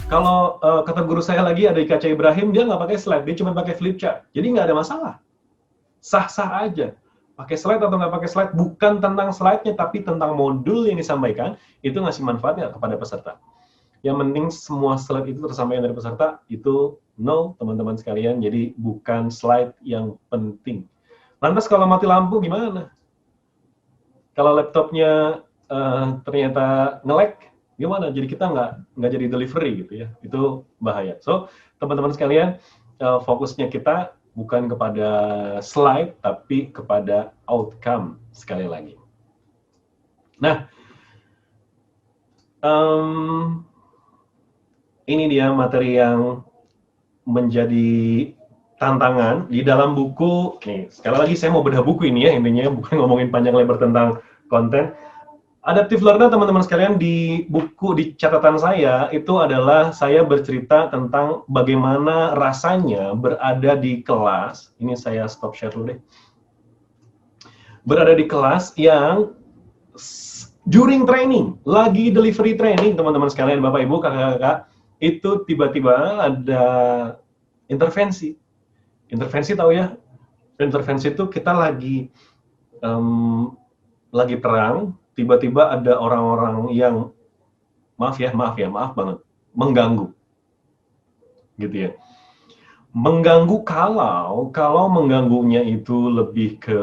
Kalau kata guru saya lagi ada IKC Ibrahim, dia nggak pakai slide, dia cuma pakai flip chart. Jadi nggak ada masalah. Sah-sah aja. Pakai slide atau nggak pakai slide, bukan tentang slide-nya, tapi tentang modul yang disampaikan, itu ngasih manfaatnya kepada peserta. Yang penting semua slide itu tersampaikan dari peserta, itu no, teman-teman sekalian. Jadi bukan slide yang penting. Lantas kalau mati lampu gimana? Kalau laptopnya ternyata nge-lag, gimana? Jadi kita nggak jadi delivery gitu ya. Itu bahaya. So, teman-teman sekalian, fokusnya kita bukan kepada slide, tapi kepada outcome sekali lagi. Nah, ini dia materi yang menjadi tantangan di dalam buku. Nih, sekali lagi saya mau bedah buku ini ya, intinya bukan ngomongin panjang lebar tentang konten. Adaptive Learner, teman-teman sekalian, di buku, di catatan saya, itu adalah saya bercerita tentang bagaimana rasanya berada di kelas. Ini saya stop share dulu deh. Berada di kelas yang during training, lagi delivery training, teman-teman sekalian, Bapak, Ibu, kakak-kakak, itu tiba-tiba ada intervensi. Intervensi tahu ya? Intervensi itu kita lagi perang, tiba-tiba ada orang-orang yang maaf banget, mengganggu, gitu ya. Mengganggu kalau mengganggunya itu lebih ke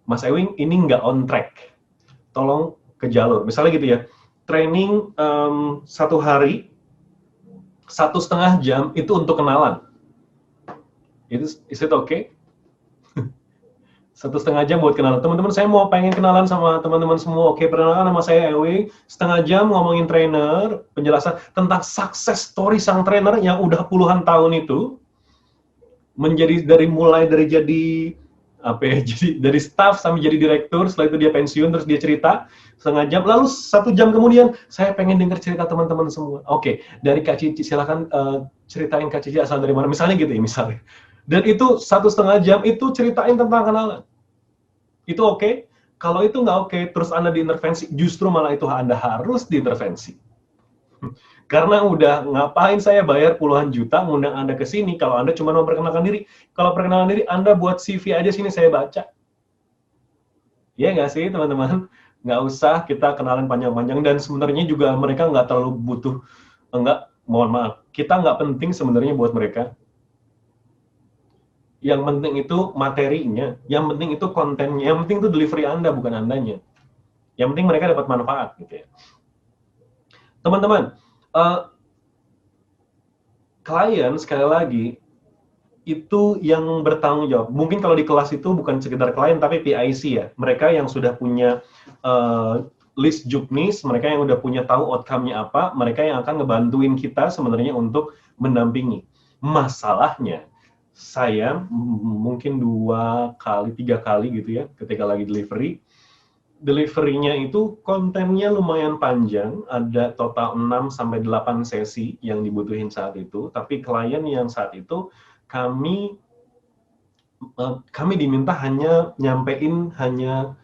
Mas Ewing ini nggak on track, tolong ke jalur. Misalnya gitu ya, training 1 hari 1,5 jam itu untuk kenalan. Is it okay? 1,5 jam buat kenalan. Teman-teman, saya mau pengen kenalan sama teman-teman semua. Oke, perkenalkan, nama saya Ewing. 1,5 jam ngomongin trainer, penjelasan tentang success story sang trainer yang udah puluhan tahun itu, mulai dari jadi jadi dari staff sampai jadi direktur. Setelah itu dia pensiun, terus dia cerita 1,5 jam. Lalu 1 jam kemudian, saya pengen dengar cerita teman-teman semua. Oke, dari Kak Cici, silakan ceritain Kak Cici asal dari mana. Misalnya gitu ya, misalnya. Dan itu 1,5 jam itu ceritain tentang kenalan. Itu oke? Kalau itu nggak oke, terus Anda diintervensi, justru malah itu Anda harus diintervensi. Karena udah ngapain saya bayar puluhan juta ngundang Anda ke sini kalau Anda cuma mau perkenalkan diri. Kalau perkenalan diri, Anda buat CV aja sini saya baca. Iya nggak sih, teman-teman? Nggak usah kita kenalan panjang-panjang, dan sebenarnya juga mereka nggak terlalu butuh, mohon maaf, kita nggak penting sebenarnya buat mereka. Yang penting itu materinya, yang penting itu kontennya, yang penting itu delivery Anda, bukan Andanya. Yang penting mereka dapat manfaat, gitu ya. Teman-teman, klien, sekali lagi, itu yang bertanggung jawab. Mungkin kalau di kelas itu bukan sekedar klien, tapi PIC ya. Mereka yang sudah punya list juknis, mereka yang udah punya tahu outcome-nya apa, mereka yang akan ngebantuin kita sebenarnya untuk mendampingi. Masalahnya, saya mungkin 2 kali, 3 kali gitu ya, ketika lagi delivery-nya itu kontennya lumayan panjang, ada total 6-8 sesi yang dibutuhin saat itu, tapi klien yang saat itu kami diminta hanya nyampein hanya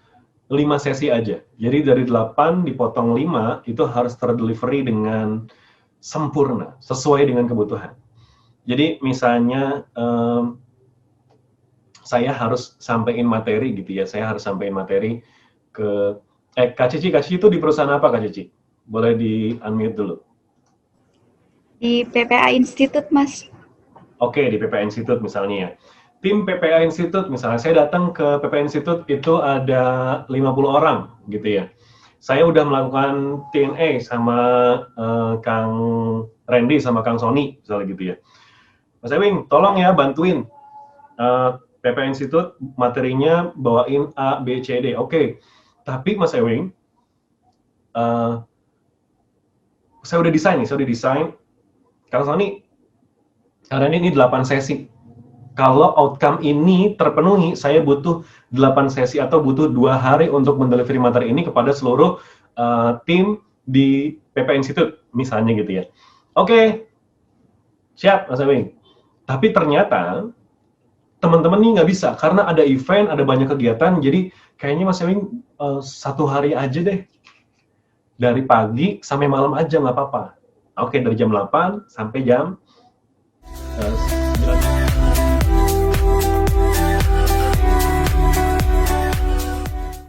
5 sesi aja. Jadi dari 8 dipotong 5, itu harus terdelivery dengan sempurna, sesuai dengan kebutuhan. Jadi misalnya saya harus sampaikan materi gitu ya, saya harus sampaikan materi ke Kak Cici itu di perusahaan apa Kak Cici? Boleh di unmute dulu. Di PPA Institute, Mas. Oke, di PPA Institute misalnya ya. Tim PPA Institute, misalnya saya datang ke PPA Institute itu ada 50 orang gitu ya. Saya udah melakukan Q&A sama Kang Randy sama Kang Sony, misalnya gitu ya. Mas Ewing, tolong ya bantuin PPA Institute materinya bawain A, B, C, D. Oke. Tapi Mas Ewing, saya udah desain. Kang Sony, karena ini 8 sesi. Kalau outcome ini terpenuhi, saya butuh 8 sesi atau butuh 2 hari untuk mendelivery materi ini kepada seluruh tim di PPA Institute, misalnya gitu ya. Oke, siap Mas Ewing. Tapi ternyata teman-teman ini nggak bisa, karena ada event, ada banyak kegiatan, jadi kayaknya Mas Ewing 1 hari aja deh. Dari pagi sampai malam aja nggak apa-apa. Oke, dari jam 8 sampai jam